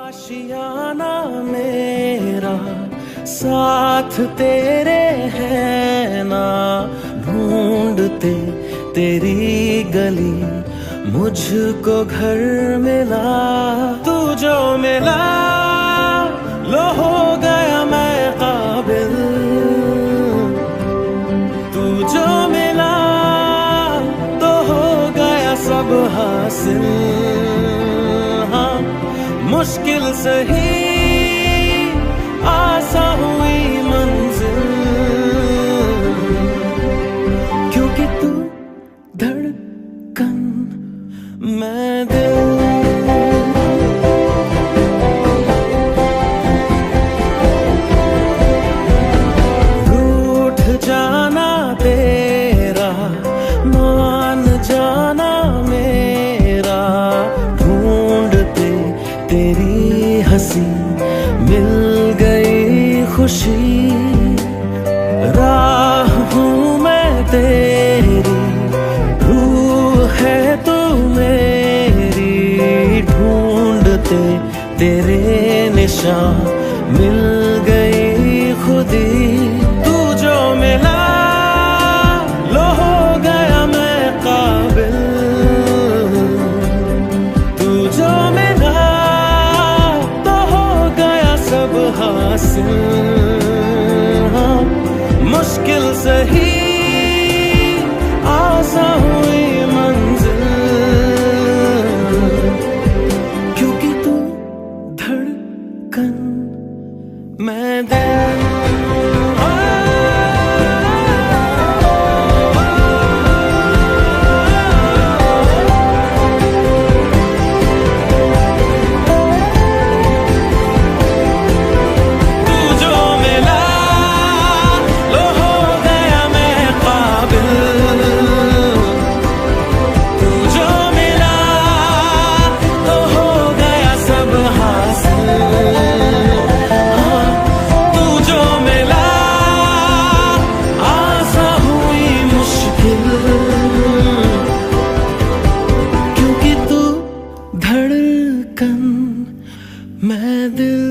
आशियाना मेरा साथ तेरे है ना, ढूंढते तेरी गली मुझको घर मिला। तू जो मिला लो हो गया मैं काबिल, तू जो मिला तो हो गया सब हासिल। हाँ मुश्किल सही आसा हुई मंजिल, क्योंकि तू धड़कन मैं दिल। रूठ जाना तेरा मान जाना मेरा, ढूंढते तेरी हंसी मिल गई खुशी। राह हूँ मैं तेरी, रूह है तू मेरी, ढूंढते तेरे निशान मिल गई खुदी। तू जो मिला लो हो गया मैं काबिल, तू जो मिला तो हो गया सब हासिल। हाँ मुश्किल सही आसा हुई मंजिल, क्योंकि तू धड़कन मैं दिल। मैं दिल।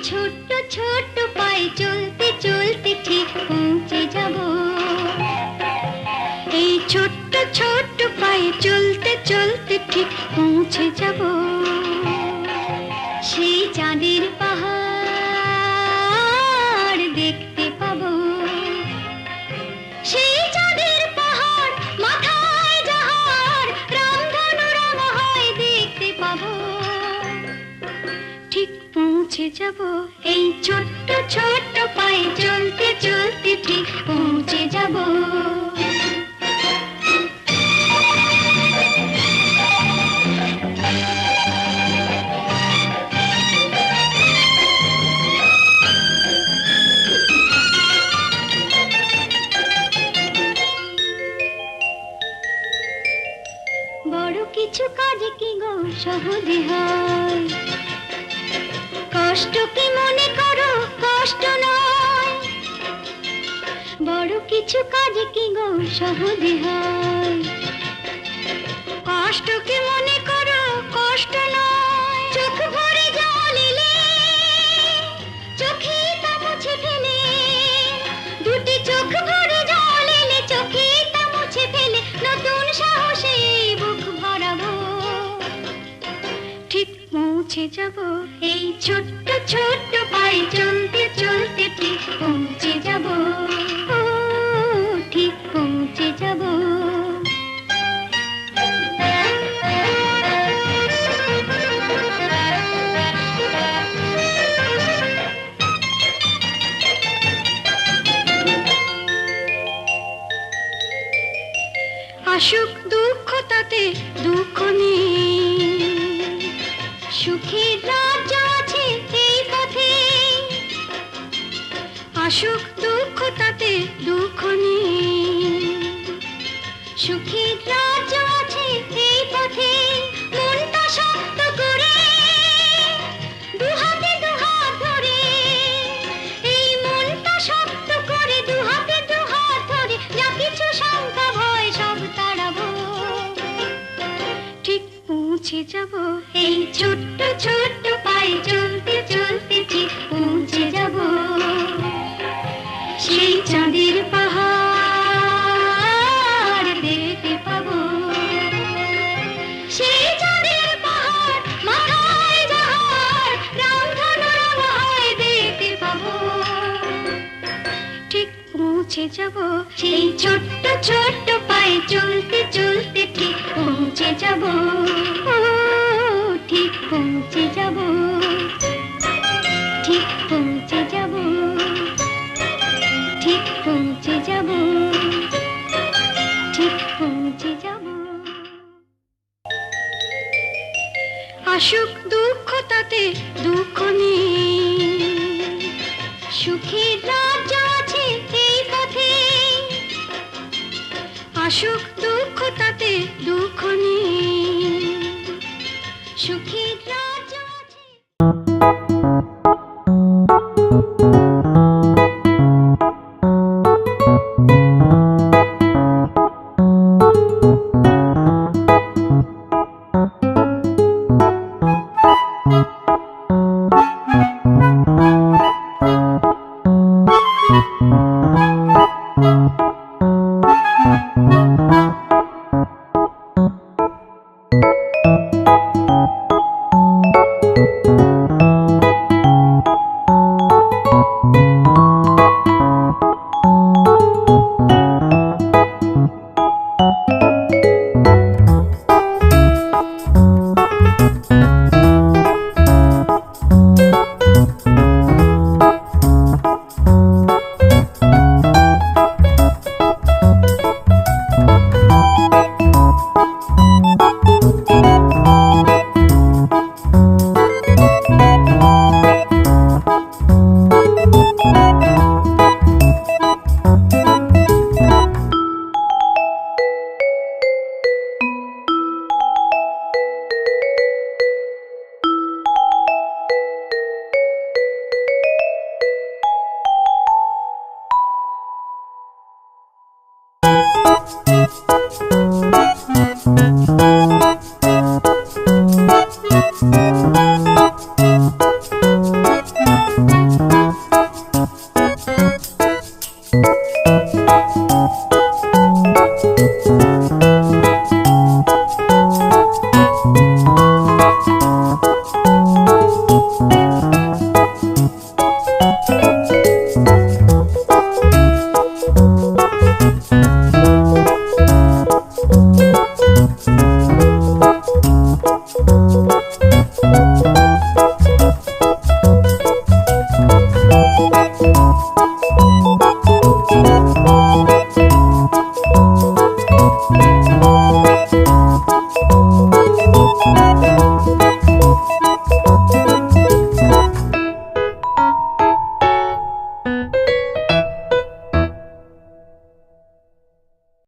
ছোট্ট ছোট্ট পায়ে চলতে চলতে ঠিক পৌঁছে যাব। এই ছোট্ট ছোট্ট পায়ে চলতে চলতে ঠিক পৌঁছে যাব। সেই চাঁদের পাহাড় দেখতে পাবো, সেই চাঁদের পাহাড় মাথায় যাহার রামধনু রঙ হয় দেখতে পাবো। ঠিক পৌঁছে যাব এই ছোট্ট ছোট্ট পায়ে চলতে চলতে ঠিক পৌঁছে যাব। বড় কিছু কাজ কি গো সহজে হয়, কষ্ট কি মনে করো কষ্ট নয়। বড় কিছু কাজ কি গো সহজে হয়, কষ্ট কি মনে করো কষ্ট নয়। চোখ ভরে জল এলে চোখে তা মুছে ফেলে, দুটি চোখ ভরে জল এলে চোখে তা মুছে ফেলে নতুন সাহসে বুক ভরাবো। ঠিক পৌঁছে যাব এই ছোট্ট ছোট্ট পায়ে চলতে চলতে ঠিক পৌঁছে যাব। ও ঠিক পৌঁছে যাব। আসুক দুঃখ তাতে দুঃখ নেই, সুখের রাজ্য আছে আসুক দুঃখ তাতে দুঃখ নেই, সুখের রাজ্য আছে এই পথে, মনটা শক্ত করে দুহাতে দুহাত ধরে, এই মনটা শক্ত করে দুহাতে দুহাত ধরে, যা কিছু শঙ্কা ভয় সব তাড়াবো, ঠিক পৌঁছে যাব এই ছোট্ট ছোট্ট পায়ে চলতে চলতে, ঠিক পৌঁছে যাব সেই চাঁদের পাহাড় দেখতে পাবো, সেই চাঁদের পাহাড় মাথায় যাহার রামধনু রাঙায় দেখতে পাবো, ঠিক পৌঁছে যাব সেই ছোট্ট ছোট্ট পায়ে চলতে চলতে, ঠিক পৌঁছে যাব, ও ঠিক পৌঁছে যাব, ঠিক পৌঁছে যাব, ঠিক পৌঁছে যাব, ঠিক পৌঁছে যাব। আসুক দুঃখ তাতে দুঃখ নেই, সুখের রাজ্য আছে এই পথে, আসুক